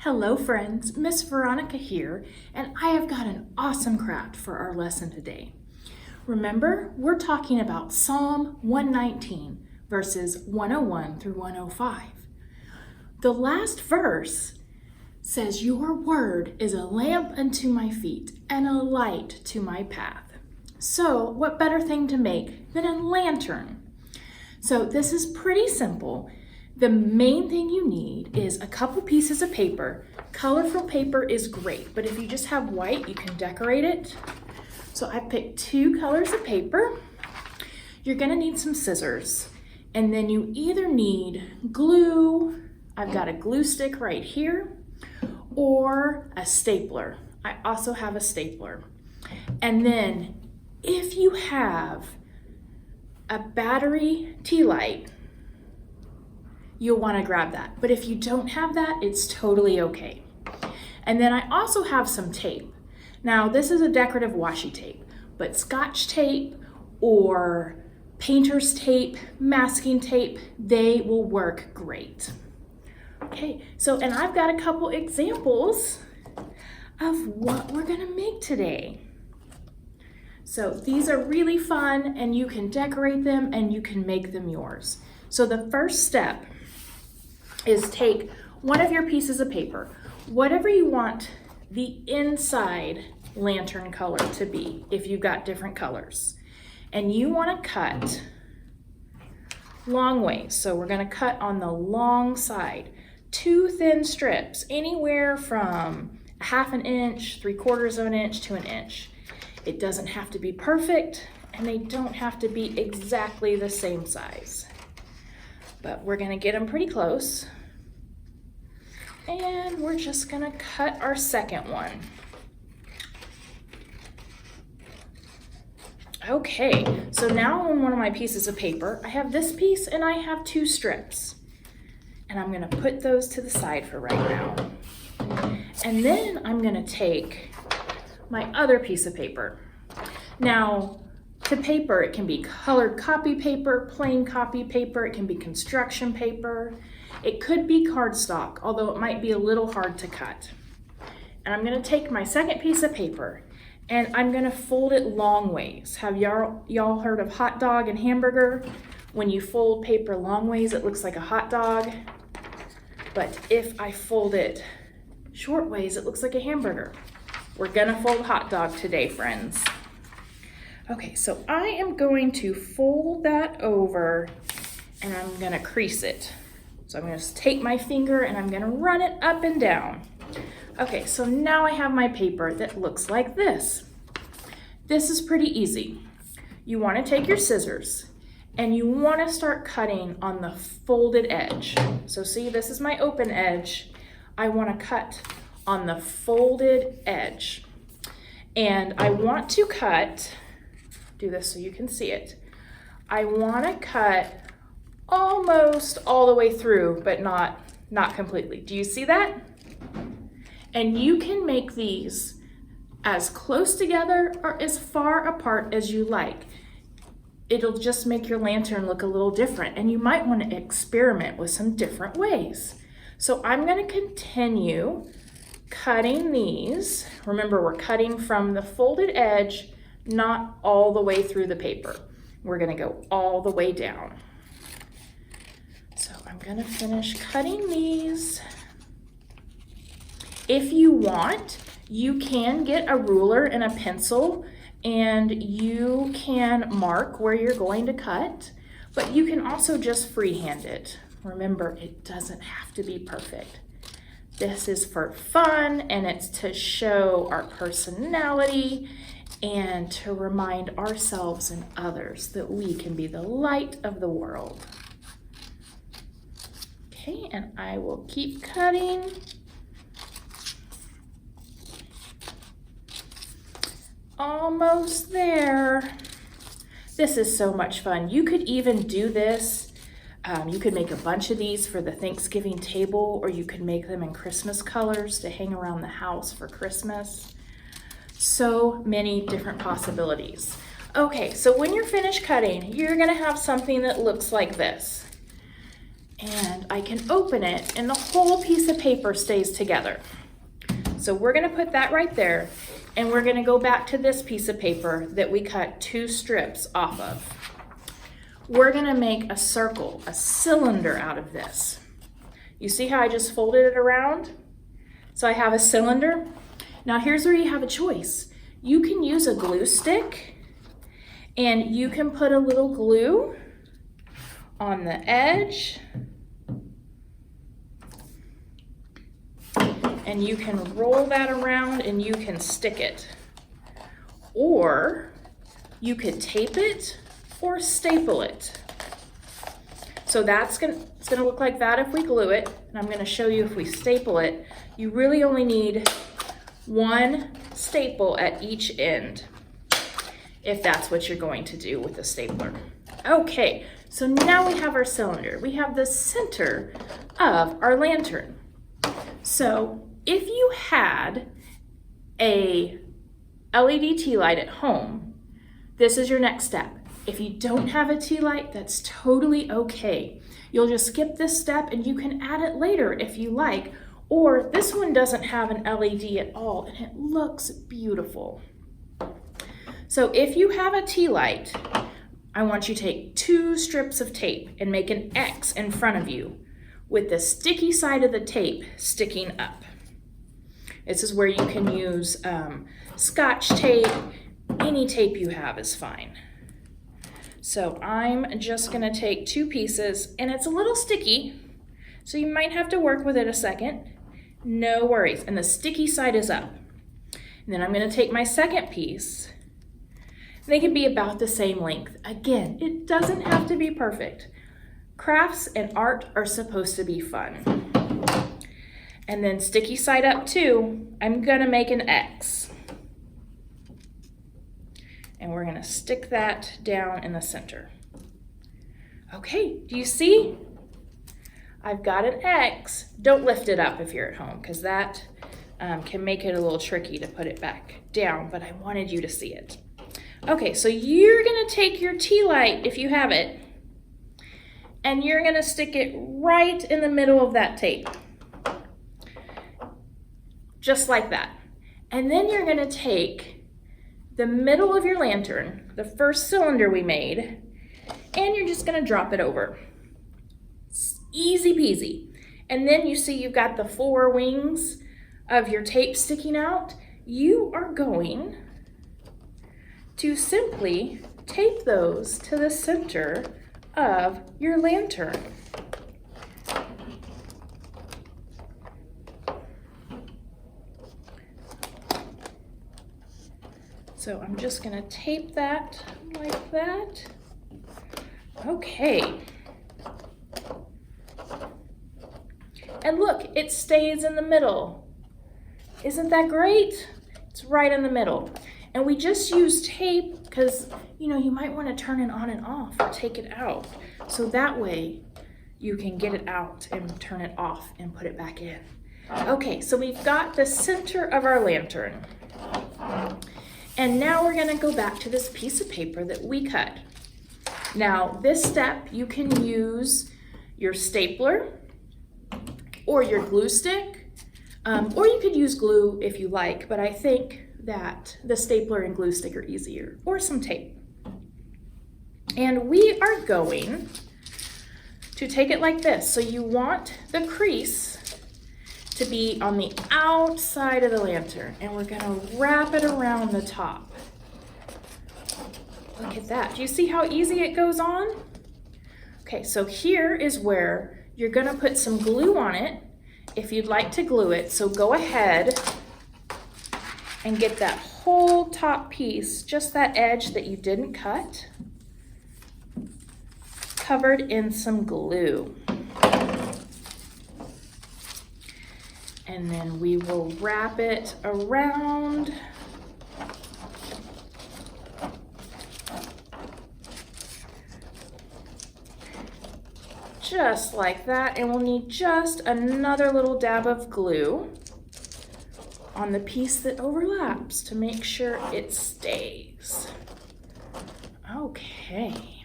Hello friends, Miss Veronica here, and I have got an awesome craft for our lesson today. Remember, we're talking about Psalm 119, verses 101 through 105. The last verse says, "Your word is a lamp unto my feet and a light to my path." So what better thing to make than a lantern? So this is pretty simple. The main thing you need is a couple pieces of paper. Colorful paper is great, but if you just have white, you can decorate it. So I picked 2 colors of paper. You're gonna need some scissors, and then you either need glue, I've got a glue stick right here, or a stapler. I also have a stapler. And then if you have a battery tea light, you'll want to grab that. But if you don't have that, it's totally okay. And then I also have some tape. Now, this is a decorative washi tape, but Scotch tape or painter's tape, masking tape, they will work great. Okay, so, and I've got a couple examples of what we're gonna make today. So these are really fun, and you can decorate them and you can make them yours. So the first step is take one of your pieces of paper, whatever you want the inside lantern color to be, if you've got different colors. And you want to cut long ways. So we're going to cut on the long side, 2 thin strips, anywhere from 1/2 inch, 3/4 of an inch to 1 inch. It doesn't have to be perfect, and they don't have to be exactly the same size. But we're gonna get them pretty close. And we're just gonna cut our second one. Okay, so now on one of my pieces of paper, I have this piece and I have 2 strips. And I'm gonna put those to the side for right now. And then I'm gonna take my other piece of paper. Now, to paper, it can be colored copy paper, plain copy paper, it can be construction paper, it could be cardstock, although it might be a little hard to cut. And I'm gonna take my second piece of paper and I'm gonna fold it long ways. Have y'all heard of hot dog and hamburger? When you fold paper long ways, it looks like a hot dog. But if I fold it short ways, it looks like a hamburger. We're gonna fold hot dog today, friends. Okay, so I am going to fold that over and I'm gonna crease it. So I'm gonna just take my finger and I'm gonna run it up and down. Okay, so now I have my paper that looks like this. This is pretty easy. You wanna take your scissors and you wanna start cutting on the folded edge. So see, this is my open edge. I wanna cut on the folded edge. And I want to cut, do this so you can see it. I want to cut almost all the way through, but not completely. Do you see that? And you can make these as close together or as far apart as you like. It'll just make your lantern look a little different, and you might want to experiment with some different ways. So I'm going to continue cutting these. Remember, we're cutting from the folded edge, not all the way through the paper. We're gonna go all the way down. So I'm gonna finish cutting these. If you want, you can get a ruler and a pencil and you can mark where you're going to cut, but you can also just freehand it. Remember, it doesn't have to be perfect. This is for fun, and it's to show our personality and to remind ourselves and others that we can be the light of the world. Okay, and I will keep cutting. Almost there. This is so much fun. You could even do this. You could make a bunch of these for the Thanksgiving table, or you could make them in Christmas colors to hang around the house for Christmas. So many different possibilities. Okay, so when you're finished cutting, you're gonna have something that looks like this. and I can open it and the whole piece of paper stays together. So we're gonna put that right there, and we're gonna go back to this piece of paper that we cut 2 strips off of. We're gonna make a circle, a cylinder out of this. You see how I just folded it around? So I have a cylinder. Now here's where you have a choice. You can use a glue stick, and you can put a little glue on the edge, and you can roll that around and you can stick it. Or you could tape it or staple it. So it's gonna look like that if we glue it, and I'm gonna show you if we staple it. You really only need 1 staple at each end, if that's what you're going to do with a stapler. Okay, so now we have our cylinder. We have the center of our lantern. So if you had a LED tea light at home, this is your next step. If you don't have a tea light, that's totally okay. You'll just skip this step and you can add it later if you like, or this one doesn't have an LED at all and it looks beautiful. So if you have a tea light, I want you to take 2 strips of tape and make an X in front of you with the sticky side of the tape sticking up. This is where you can use Scotch tape. Any tape you have is fine. So I'm just gonna take 2 pieces, and it's a little sticky, so you might have to work with it a second. No worries, and the sticky side is up. And then I'm gonna take my second piece. They can be about the same length. Again, it doesn't have to be perfect. Crafts and art are supposed to be fun. And then sticky side up too, I'm gonna make an X. And we're gonna stick that down in the center. Okay, do you see? I've got an X. Don't lift it up if you're at home, because that can make it a little tricky to put it back down, but I wanted you to see it. Okay, so you're gonna take your tea light, if you have it, and you're gonna stick it right in the middle of that tape. Just like that. And then you're gonna take the middle of your lantern, the first cylinder we made, and you're just gonna drop it over. It's easy peasy. And then you see you've got the 4 wings of your tape sticking out. You are going to simply tape those to the center of your lantern. So I'm just gonna tape that like that. Okay. And look, it stays in the middle. Isn't that great? It's right in the middle. And we just use tape because, you might want to turn it on and off or take it out. So that way you can get it out and turn it off and put it back in. Okay, so we've got the center of our lantern. And now we're gonna go back to this piece of paper that we cut. Now, this step, you can use your stapler or your glue stick, or you could use glue if you like, but I think that the stapler and glue stick are easier, or some tape. And we are going to take it like this. So you want the crease to be on the outside of the lantern, and we're gonna wrap it around the top. Look at that. Do you see how easy it goes on? Okay, so here is where you're gonna put some glue on it if you'd like to glue it. So go ahead and get that whole top piece, just that edge that you didn't cut, covered in some glue. And then we will wrap it around. Just like that, and we'll need just another little dab of glue on the piece that overlaps to make sure it stays. Okay.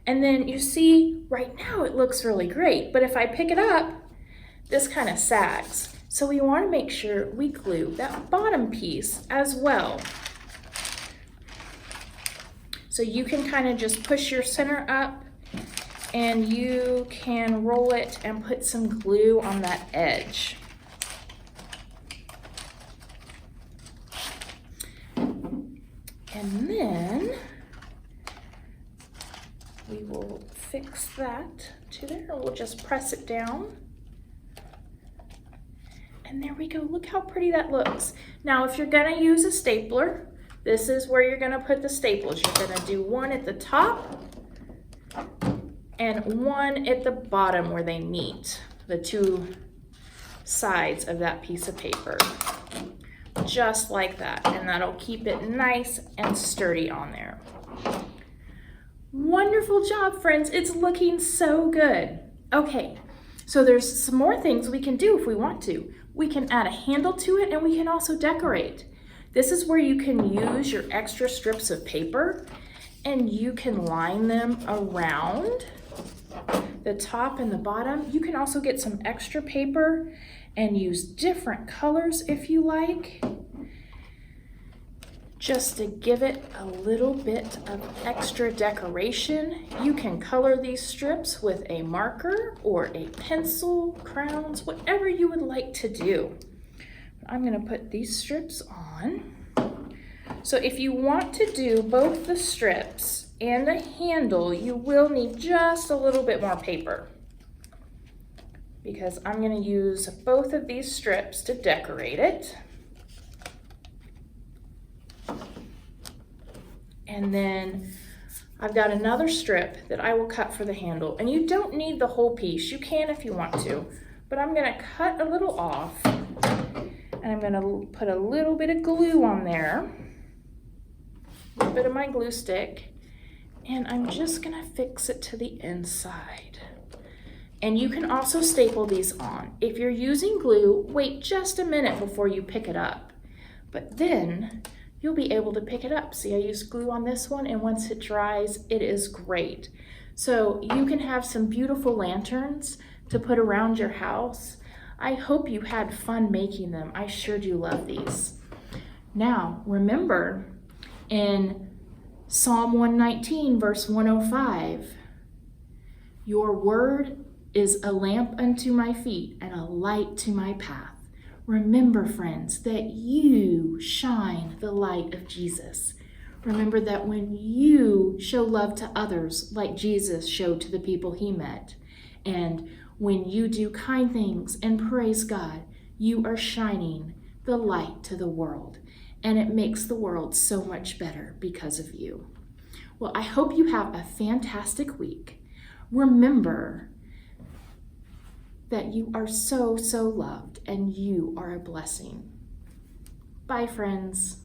And then you see right now it looks really great, but if I pick it up, this kind of sags. So we want to make sure we glue that bottom piece as well. So you can kind of just push your center up and you can roll it and put some glue on that edge. And then we will fix that to there. We'll just press it down. And there we go. Look how pretty that looks. Now, if you're gonna use a stapler, this is where you're gonna put the staples. You're gonna do one at the top and one at the bottom where they meet, the two sides of that piece of paper. Just like that, and that'll keep it nice and sturdy on there. Wonderful job, friends. It's looking so good. Okay, so there's some more things we can do if we want to. We can add a handle to it and we can also decorate. This is where you can use your extra strips of paper and you can line them around the top and the bottom. You can also get some extra paper and use different colors if you like, just to give it a little bit of extra decoration. You can color these strips with a marker or a pencil, crowns, whatever you would like to do. I'm gonna put these strips on. So if you want to do both the strips and the handle, you will need just a little bit more paper, because I'm gonna use both of these strips to decorate it. And then I've got another strip that I will cut for the handle. And you don't need the whole piece. You can if you want to, but I'm gonna cut a little off and I'm gonna put a little bit of glue on there, a little bit of my glue stick, and I'm just gonna fix it to the inside. And you can also staple these on. If you're using glue, wait just a minute before you pick it up. But then you'll be able to pick it up. See, I used glue on this one, and once it dries, it is great. So you can have some beautiful lanterns to put around your house. I hope you had fun making them. I sure do love these. Now, remember in Psalm 119, verse 105, your word is a lamp unto my feet and a light to my path. Remember, friends, that you shine the light of Jesus. Remember that when you show love to others like Jesus showed to the people he met, and when you do kind things and praise God, you are shining the light to the world, and it makes the world so much better because of you. Well, I hope you have a fantastic week. Remember that you are so, so loved and you are a blessing. Bye, friends.